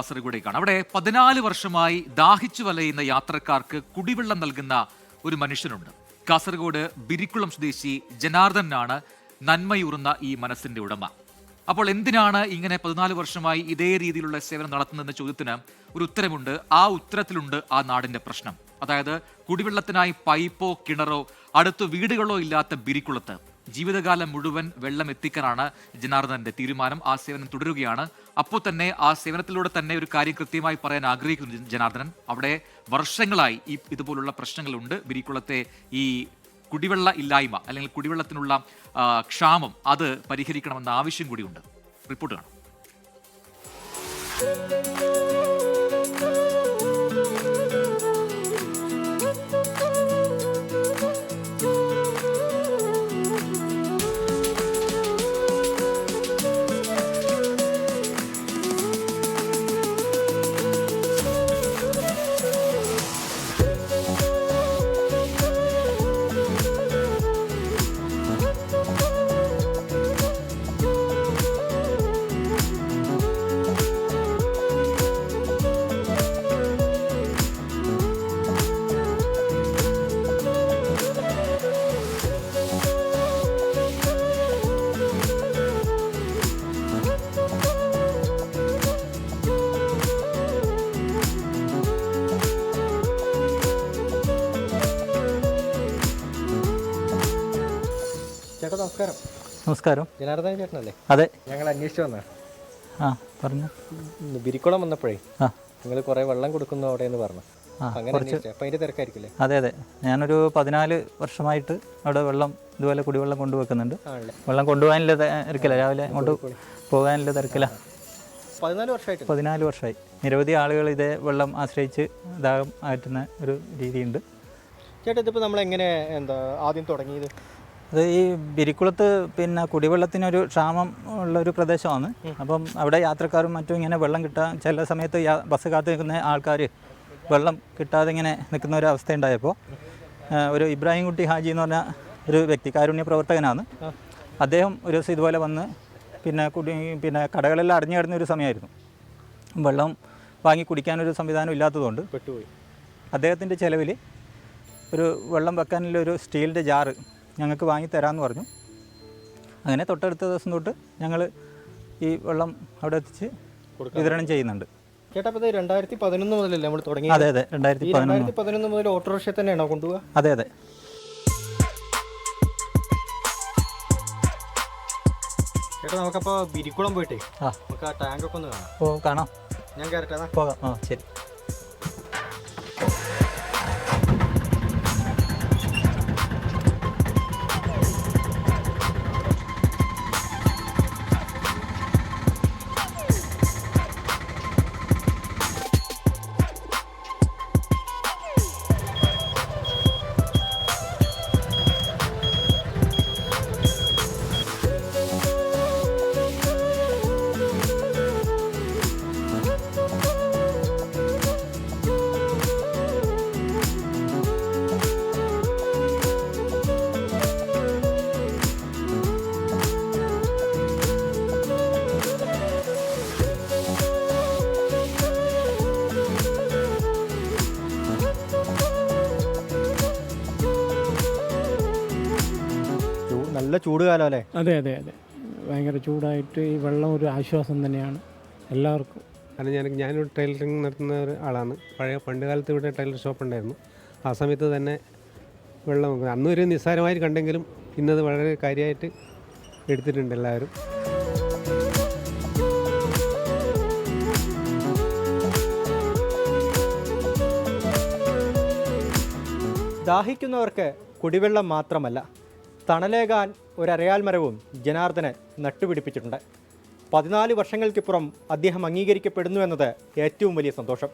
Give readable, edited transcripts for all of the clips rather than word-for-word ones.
കാസർഗോഡേക്കാണ്. അവിടെ 14 വർഷമായി ദാഹിച്ചു വലയുന്ന യാത്രക്കാർക്ക് കുടിവെള്ളം നൽകുന്ന ഒരു മനുഷ്യനുണ്ട്. കാസർഗോഡ് ബിരിക്കുളം സ്വദേശി ജനാർദ്ദനാണ് നന്മയൂറുന്ന ഈ മനസ്സിന്റെ ഉടമ. അപ്പോൾ എന്തിനാണ് ഇങ്ങനെ 14 വർഷമായി ഇതേ രീതിയിലുള്ള സേവനം നടത്തുന്നതെന്ന ചോദ്യത്തിന് ഒരു ഉത്തരമുണ്ട്. ആ ഉത്തരത്തിലുണ്ട് ആ നാടിന്റെ പ്രശ്നം. അതായത് കുടിവെള്ളത്തിനായി പൈപ്പോ കിണറോ അടുത്ത് വീടുകളോ ഇല്ലാത്ത ബിരിക്കുളത്ത് ജീവിതകാലം മുഴുവൻ വെള്ളം എത്തിക്കാനാണ് ജനാർദ്ദന്റെ തീരുമാനം. ആ സേവനം തുടരുകയാണ്. അപ്പോൾ തന്നെ ആ സേവനത്തിലൂടെ തന്നെ ഒരു കാര്യം കൃത്യമായി പറയാൻ ആഗ്രഹിക്കുന്നു ജനാർദ്ദനൻ. അവിടെ വർഷങ്ങളായി ഇതുപോലുള്ള പ്രശ്നങ്ങളുണ്ട്. ബിരിക്കുളത്തെ ഈ കുടിവെള്ള ഇല്ലായ്മ അല്ലെങ്കിൽ കുടിവെള്ളത്തിനുള്ള ക്ഷാമം അത് പരിഹരിക്കണമെന്ന ആവശ്യം കൂടിയുണ്ട്. റിപ്പോർട്ട് കാണാം. ചേട്ടാ നമസ്കാരം. നമസ്കാരം. ജനാർദ്ദന ചേട്ടനല്ലേ? അതെ, ഞങ്ങൾ അന്വേഷിച്ചു വന്നാ. പറഞ്ഞു. ബിരിക്കുളം വന്നപ്പോഴേ നിങ്ങൾ കുറെ വെള്ളം കൊടുക്കുന്നു അവിടെ എന്ന് പറഞ്ഞു. അങ്ങനെ അപ്പൊ അതിന്റെ തിരക്കായിരിക്കില്ലേ? അതെ അതെ, ഞാനൊരു 14 വർഷമായിട്ട് അവിടെ വെള്ളം ഇതുപോലെ കുടിവെള്ളം കൊണ്ടുവെക്കുന്നുണ്ട്. വെള്ളം കൊണ്ടുപോകാനുള്ള തിരക്കില്ല, രാവിലെ അങ്ങോട്ട് പോകാനുള്ള തിരക്കില്ല. 14 വർഷമായി നിരവധി ആളുകൾ ഇതേ വെള്ളം ആശ്രയിച്ച് ദാഹം അകറ്റുന്ന ഒരു രീതിയുണ്ട്. ചേട്ടാ ഇതിപ്പോൾ നമ്മളെങ്ങനെ ആദ്യം തുടങ്ങിയത്? അത് ഈ ബിരിക്കുളത്ത് കുടിവെള്ളത്തിനൊരു ക്ഷാമം ഉള്ളൊരു പ്രദേശമാണ്. അപ്പം അവിടെ യാത്രക്കാരും മറ്റും ഇങ്ങനെ വെള്ളം കിട്ടാൻ ചില സമയത്ത് ബസ് കാത്ത് നിൽക്കുന്ന ആൾക്കാർ വെള്ളം കിട്ടാതെ ഇങ്ങനെ നിൽക്കുന്ന ഒരു അവസ്ഥ ഉണ്ടായപ്പോൾ ഒരു ഇബ്രാഹിം കുട്ടി ഹാജി എന്ന് പറഞ്ഞ ഒരു വ്യക്തി, കാരുണ്യ പ്രവർത്തകനാണ്. അദ്ദേഹം ഒരു ദിവസം ഇതുപോലെ വന്ന് കടകളെല്ലാം അടഞ്ഞു കിടന്ന ഒരു സമയമായിരുന്നു. വെള്ളം വാങ്ങി കുടിക്കാനൊരു സംവിധാനം ഇല്ലാത്തതുകൊണ്ട് അദ്ദേഹത്തിൻ്റെ ചിലവിൽ ഒരു വെള്ളം വെക്കാനുള്ള ഒരു സ്റ്റീലിൻ്റെ ജാറ് ഞങ്ങൾക്ക് വാങ്ങിത്തരാമെന്ന് പറഞ്ഞു. അങ്ങനെ തൊട്ടടുത്ത ദിവസം തൊട്ട് ഞങ്ങൾ ഈ വെള്ളം അവിടെ എത്തിച്ച് വിതരണം ചെയ്യുന്നുണ്ട്. ചേട്ടാ അപ്പോൾ 2011 മുതലല്ലേ നമ്മൾ തുടങ്ങി? അതെ അതെ, 2011 മുതൽ ഓട്ടോറിക്ഷ തന്നെയാണോ കൊണ്ടുപോകുക? അതെ അതെ. ചേട്ടാ നമുക്കപ്പോൾ ബിരിക്കുളം പോയിട്ടേ നമുക്ക് ആ ടാങ്കൊക്കെ ഒന്ന് കാണാം. കാണാം. ഞാൻ കയറട്ടെ? പോകാം. ശരി. നല്ല ചൂട് കാലം അല്ലേ? അതെ അതെ അതെ, ഭയങ്കര ചൂടായിട്ട് ഈ വെള്ളം ഒരു ആശ്വാസം തന്നെയാണ് എല്ലാവർക്കും. കാരണം ഞാനൊരു ടൈലറിങ് നടത്തുന്ന ഒരു ആളാണ്. പണ്ട് കാലത്ത് ഇവിടെ ടൈലർ ഷോപ്പ് ഉണ്ടായിരുന്നു. ആ സമയത്ത് തന്നെ വെള്ളം അന്നൊരു നിസ്സാരമായി കണ്ടെങ്കിലും ഇന്നത് വളരെ കാര്യമായിട്ട് എടുത്തിട്ടുണ്ട് എല്ലാവരും. ദാഹിക്കുന്നവർക്ക് കുടിവെള്ളം മാത്രമല്ല, തണലേകാൻ ഒരരയാൽ മരവും ജനാർദ്ദനൻ നട്ടുപിടിപ്പിച്ചിട്ടുണ്ട്. 14 വർഷങ്ങൾക്കിപ്പുറം അദ്ദേഹം അംഗീകരിക്കപ്പെടുന്നു എന്നത് ഏറ്റവും വലിയ സന്തോഷം.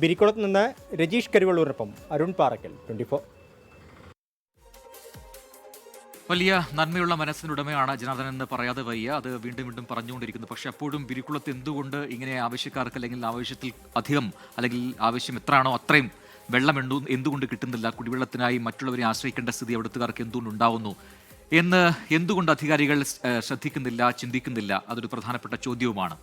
ബിരിക്കുളത്ത് നിന്ന് രജീഷ് കരുവള്ളൂരിനൊപ്പം അരുൺ പാറയ്ക്കൽ, 24. വലിയ നന്മയുള്ള മനസ്സിനുടമയാണ് ജനാർദ്ദനൻ എന്ന് പറയാതെ വയ്യ. അത് വീണ്ടും വീണ്ടും പറഞ്ഞുകൊണ്ടിരിക്കുന്നു. പക്ഷെ അപ്പോഴും ബിരിക്കുളത്ത് എന്തുകൊണ്ട് ഇങ്ങനെ ആവശ്യക്കാർക്ക് അല്ലെങ്കിൽ ആവശ്യത്തിൽ അധികം അല്ലെങ്കിൽ ആവശ്യം എത്രയാണോ അത്രയും വെള്ളം എന്തുകൊണ്ട് കിട്ടുന്നില്ല, കുടിവെള്ളത്തിനായി മറ്റുള്ളവരെ ആശ്രയിക്കേണ്ട സ്ഥിതി അവിടുത്തുകാർക്ക് എന്തുകൊണ്ട് ഉണ്ടാവുന്നു എന്ന് എന്തുകൊണ്ട് അധികാരികൾ ശ്രദ്ധിക്കുന്നില്ല, ചിന്തിക്കുന്നില്ല? അതൊരു പ്രധാനപ്പെട്ട ചോദ്യവുമാണ്.